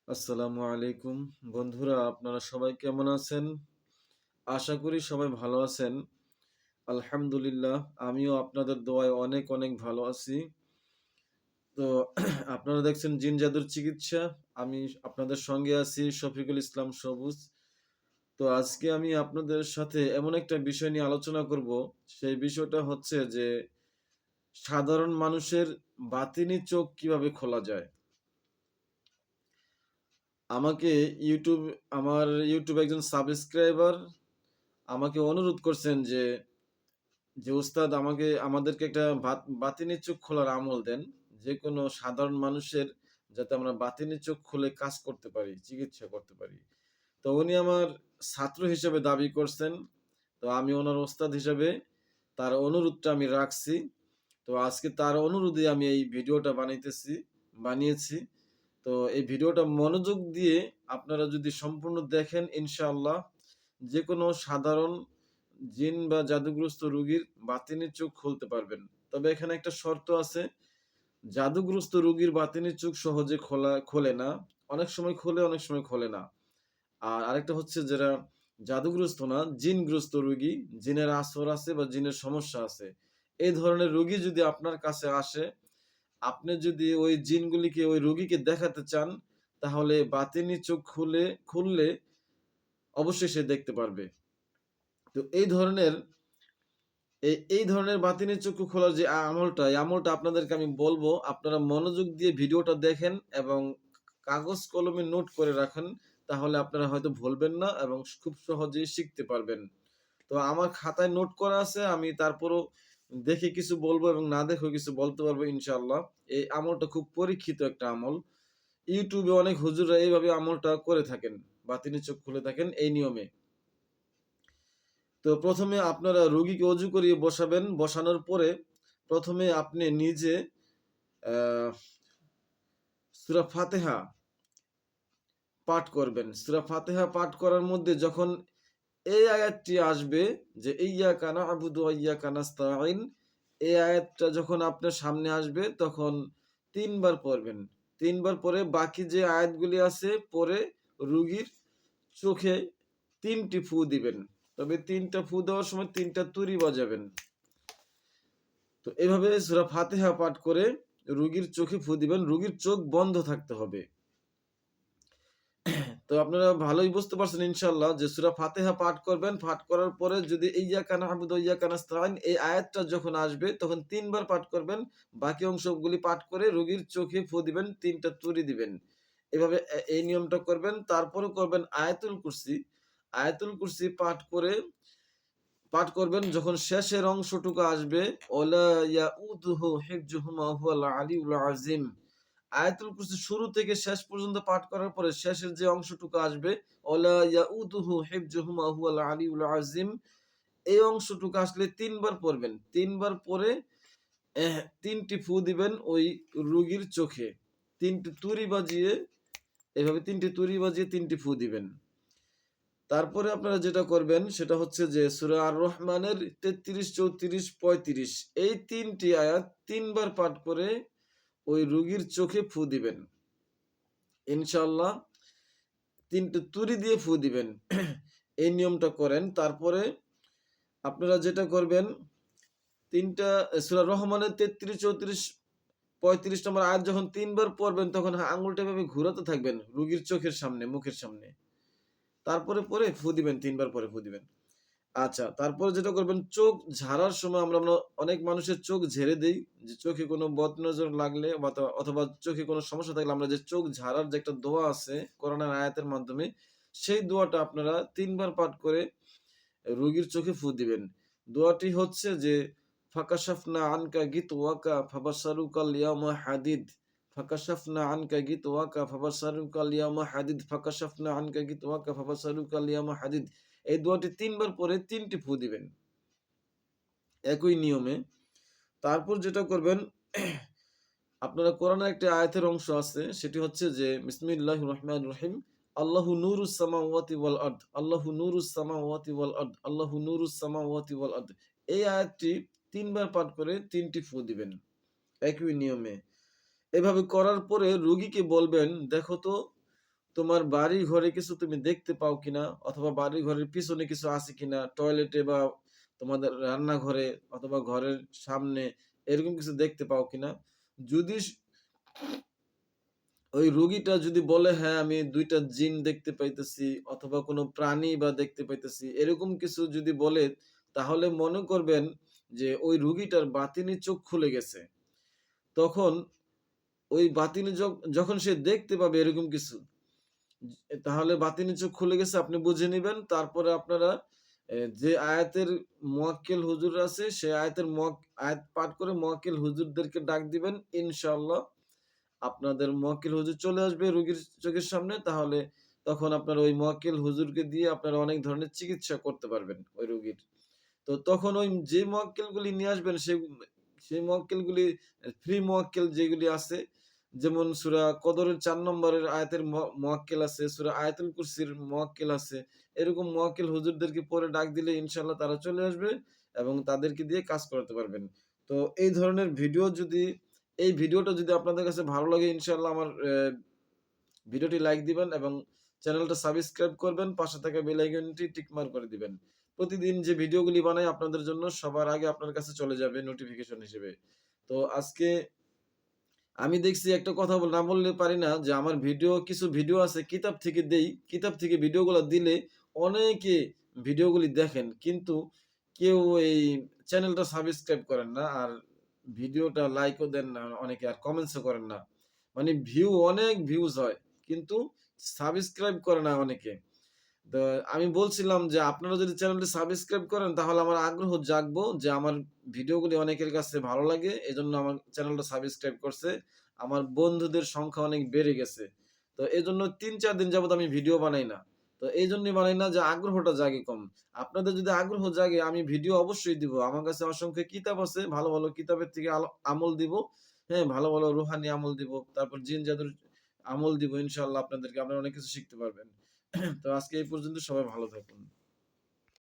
আসসালামু আলাইকুম বন্ধুরা, আপনারা সবাই কেমন আছেন? আশা করি সবাই ভালো আছেন। আলহামদুলিল্লাহ, আমিও আপনাদের দোয়ায় অনেক অনেক ভালো আছি। তো আপনারা দেখছেন জিন জাদুর চিকিৎসা। আমি আপনাদের সঙ্গে আছি শফিকুল ইসলাম সবুজ। তো আজকে আমি আপনাদের সাথে এমন একটা বিষয় নিয়ে আলোচনা করব। সেই বিষয়টা হচ্ছে যে সাধারণ মানুষের বাতিনি চোখ কিভাবে খোলা যায়। আমাকে ইউটিউব আমার ইউটিউব একজন সাবস্ক্রাইবার আমাকে অনুরোধ করছেন যে ওস্তাদ আমাদেরকে একটা বাতিনি চোখ খোলার আমল দেন। যেকোনো সাধারণ মানুষের যাতে আমরা বাতিনি চোখ খুলে কাজ করতে পারি, চিকিৎসা করতে পারি। তো উনি আমার ছাত্র হিসেবে দাবি করছেন। তো আমি ওনার ওস্তাদ হিসেবে তার অনুরোধটা আমি রাখছি। তো আজকে তার অনুরোধে আমি এই ভিডিওটা বানিয়েছি। তো এই ভিডিওটা মনোযোগ দিয়ে আপনারা যদি সম্পূর্ণ দেখেন, ইনশাআল্লাহ যেকোনো সাধারণ জিন বা জাদুগ্রস্ত রোগীর বাতিনি চোখ খুলতে পারবেন। তবে এখানে একটা শর্ত আছে। জাদুগ্রস্ত রোগীর বাতিনি চোখ সহজে খোলে না। অনেক সময় খোলে, অনেক সময় খোলে না। আর আরেকটা হচ্ছে যারা জাদুগ্রস্ত না, জিনগ্রস্ত রোগী, জিনের আসর আছে বা জিনের সমস্যা আছে। এই ধরনের রোগী যদি আপনার কাছে আসে, আপনি যদি ওই জিনগুলিকে ওই রোগীকে দেখাতে চান, তাহলে বাতিনি চোখ খুললে অবশ্যই সে দেখতে পারবে। তো এই ধরনের বাতিনি চক্ষু খোলার যে আমলটা, এই আমলটা আপনাদেরকে আমি বলবো। আপনারা মনোযোগ দিয়ে ভিডিওটা দেখেন এবং কাগজ কলমে নোট করে রাখেন। তাহলে আপনারা হয়তো ভুলবেন না এবং খুব সহজেই শিখতে পারবেন। তো আমার খাতায় নোট করা আছে। আমি তারপরও দেখে কিছু বলবো এবং না দেখেও কিছু বলতে পারবো ইনশাআল্লাহ। এই আমলটা খুব পরীক্ষিত একটা আমল। YouTube এ অনেক হুজুররা এইভাবে আমলটা করে থাকেন। বাতিনি চোখ খুলে থাকেন এই নিয়মে। তো ১ম এ আপনারা রোগীকে অজু করিয়ে বসাবেন। বসানোর পরে ১ম এ আপনি নিজে আ সূরা ফাতিহা পাঠ করবেন। সূরা ফাতিহা পাঠ করার মধ্যে যখন এই আয়াতটি আসবে যে, ইয়্যাকা না'বুদু ওয়া ইয়্যাকা নাস্তাঈন, এই আয়াতটা যখন আপনার সামনে আসবে তখন ৩ বার পড়বেন। ৩ বার পড়ে বাকি যে আয়াতগুলি আছে পড়ে রোগীর চোখে ৩ টি ফু দিবেন। তবে ৩ টা ফু দেওয়ার সময় ৩ টা তুরি বাজাবেন। তো এভাবে সূরা ফাতিহা পাঠ করে রোগীর চোখে ফু দিবেন। রোগীর চোখ বন্ধ থাকতে হবে। তো আপনারা ভালোই বুঝতে পারছেন ইনশাআল্লাহ যে সূরা ফাতিহা পাঠ করবেন। পাঠ করার পরে যদি ইয়্যাকা না'বুদু ওয়া ইয়্যাকা নাস্তাঈন এই আয়াতটা যখন আসবে তখন ৩ বার পাঠ করবেন। বাকি অংশগুলি পাঠ করে রোগীর চোখে ফু দিবেন, ৩ টা তুড়ি দিবেন। এভাবে এই নিয়মটা করবেন। তারপরে করবেন আয়াতুল কুরসি। আয়াতুল কুরসি পাঠ করবেন যখন শেষের অংশটুকু আসবে, ওয়ালা ইয়াউদুহু হিফযুহুমা ওয়া হুয়াল আলিয়্যুল আযীম। আয়াতুল কুরসি শুরু থেকে শেষ পর্যন্ত পাঠ করার পরে শেষের যে অংশটুকু আসবে, ওয়ালা ইয়াউদুহু হিফযুহুমা ওয়া হুয়াল আলিয়্যুল আযীম, এই অংশটুকু আসলে ৩ বার পড়বেন। ৩ বার পড়ে ৩ টি ফু দিবেন ওই রোগীর চোখে। ৩ টি তুড়ি বাজিয়ে এভাবে ৩ টি তুড়ি বাজিয়ে ৩ টি ফু দিবেন। তারপরে আপনারা যেটা করবেন সেটা হচ্ছে যে সূরা আর-রহমানের ৩৩, ৩৪, ৩৫ এই ৩ টি আয়াত ৩ বার পাঠ করে ওই রোগীর চোখে ফু দিবেন। ইনশাআল্লাহ ৩ টি তুড়ি দিয়ে ফু দিবেন। এই নিয়মটা করেন। তারপরে আপনারা যেটা করবেন ৩ টা সূরা রহমানের ৩৩, ৩৪, ৩৫ নম্বর আয়াত যখন ৩ বার পড়বেন তখন আঙুলটা এভাবে ঘুরাতে থাকবেন রোগীর চোখের সামনে, মুখের সামনে। তারপরে পরে ফু দিবেন, ৩ বার পরে ফু দিবেন। আচ্ছা, তারপরে যেটা করবেন চোখ ঝাড়ার সময় আমরা অনেক মানুষের চোখ ঝেড়ে দেই। যে চোখে কোনো বদনজর লাগলে অথবা চোখে কোনো সমস্যা থাকলে আমরা যে চোখ ঝাড়ার যে একটা দোয়া আছে কোরআনের আয়াতের মাধ্যমে, সেই দোয়াটা আপনারা ৩ বার পাঠ করে রোগীর চোখে ফু দিবেন। দোয়াটি হচ্ছে যে, ফাকাশাফনা আনকা গিতওয়াকা ফাবাসারুকাল ইয়াওমা হাদিদ। ফাকাশাফনা আনকা গিতওয়াকা ফাবাসারুকাল ইয়াওমা হাদিদ। ফাকাশাফনা আনকা গিতওয়াকা ফাবাসারুকাল ইয়াওমা হাদিদ। এই দোয়াটি ৩ বার পরে ৩ টি ফু দিবেন। একই নিয়মে। তারপর যেটা করবেন আপনারা কোরআনের একটি আয়াতের অংশ আছে সেটি হচ্ছে যে বিসমিল্লাহির রহমানির রহিম। আল্লাহু নূরুস সামাওয়াতি ওয়াল আরদ। আল্লাহু নূরুস সামাওয়াতি ওয়াল আরদ। আল্লাহু নূরুস সামাওয়াতি ওয়াল আরদ। এই আয়াতটি ৩ বার পাঠ করে ৩ টি ফু দিবেন। একই নিয়মে। এভাবে করার পরে রোগীকে বলবেন, দেখো তো তোমার বাড়ি ঘরে কিছু তুমি দেখতে পাও কিনা, অথবা বাড়ি ঘরের পিছনে কিছু আছে কিনা, টয়লেটে বা তোমাদের রান্নাঘরে অথবা ঘরের সামনে এরকম কিছু দেখতে পাও কিনা। যদি ওই রোগীটা যদি বলে, "হ্যাঁ, আমি ২ টা জিন দেখতে পাইতেছি অথবা কোনো প্রাণী বা দেখতে পাইতেছি।" এরকম কিছু যদি বলে, তাহলে মনে করবেন যে ওই রোগীটার বাতিনি চোখ খুলে গেছে। তখন ওই বাতিনি যখন সে দেখতে পাবে এরকম কিছু, তাহলে বাতিনি চোখ খুলে গেছে আপনি বুঝে নিবেন। তারপরে আপনারা যে আয়াতের মুয়াক্কিল হুজুর আছে, সে আয়াতের আয়াত পাঠ করে মুয়াক্কিল হুজুরদেরকে ডাক দিবেন। ইনশাআল্লাহ আপনাদের মুয়াক্কিল হুজুর চলে আসবে রোগীর চোখের সামনে। তাহলে তখন আপনারা ওই মুয়াক্কিল হুজুরকে দিয়ে আপনারা অনেক ধরনের চিকিৎসা করতে পারবেন ওই রোগীর। তো তখন ওই যে মক্কেলগুলি নিয়ে আসবেন সেই মক্কেলগুলি ফ্রি মোয়াক্কেল যেগুলি আছে, যেমন সূরা কদরের ৪ নম্বরের আয়াতের মোয়াক্কেল আছে, সূরা আয়াতুল কুরসির মোয়াক্কেল আছে। এরকম মোয়াক্কেল হুজুরদেরকে পরে ডাক দিলে ইনশাআল্লাহ তারা চলে আসবে এবং তাদেরকে দিয়ে কাজ করাতে পারবেন। তো এই ধরনের এই ভিডিওটা যদি আপনাদের কাছে ভালো লাগে, ইনশাআল্লাহ আমার ভিডিওটি লাইক দিবেন এবং চ্যানেলটা সাবস্ক্রাইব করবেন। পাশে থাকা বেল আইকনটি টিক মার্ক করে দিবেন। প্রতিদিন যে ভিডিওগুলি বানাই আপনাদের জন্য সবার আগে আপনার কাছে চলে যাবে নোটিফিকেশন হিসেবে। তো আজকে আমি দেখছি একটা কথা না বললে পারি না যে আমার কিছু ভিডিও আছে কিতাব থেকে দেই। কিতাব থেকে ভিডিওগুলা দিলে অনেকে ভিডিওগুলি দেখেন। কিন্তু কেউ এই চ্যানেলটা সাবস্ক্রাইব করেন না। আর ভিডিওটা লাইকও দেন না অনেকে, আর কমেন্টসও করেন না। মানে অনেক ভিউজ হয়। কিন্তু সাবস্ক্রাইব করে না অনেকে। তো আমি বলছিলাম যে আপনারা যদি চ্যানেলটি সাবস্ক্রাইব করেন তাহলে আমার আগ্রহ জাগবো যে আমার ভিডিওগুলি অনেকের কাছে ভালো লাগে। এজন্য আমার চ্যানেলটা সাবস্ক্রাইব করছে। আমার বন্ধুদের সংখ্যা অনেক বেড়ে গেছে। তো এজন্য ৩-৪ দিন যাবত আমি ভিডিও বানাই না। তো এইজন্যই বানাই না যে আগ্রহটা জাগে কম। আপনাদের যদি আগ্রহ জাগে আমি ভিডিও অবশ্যই দিব। আমার কাছে অসংখ্য কিতাব আছে। ভালো, ভালো কিতাবের থেকে আমল দিব। হ্যাঁ, ভালো, ভালো রুহানি আমল দিব। তারপর জিন জাদুর আমল দিব ইনশাআল্লাহ আপনাদেরকে। আপনারা অনেক কিছু শিখতে পারবেন। তো আজকে এই পর্যন্ত, সবাই ভালো থাকুন।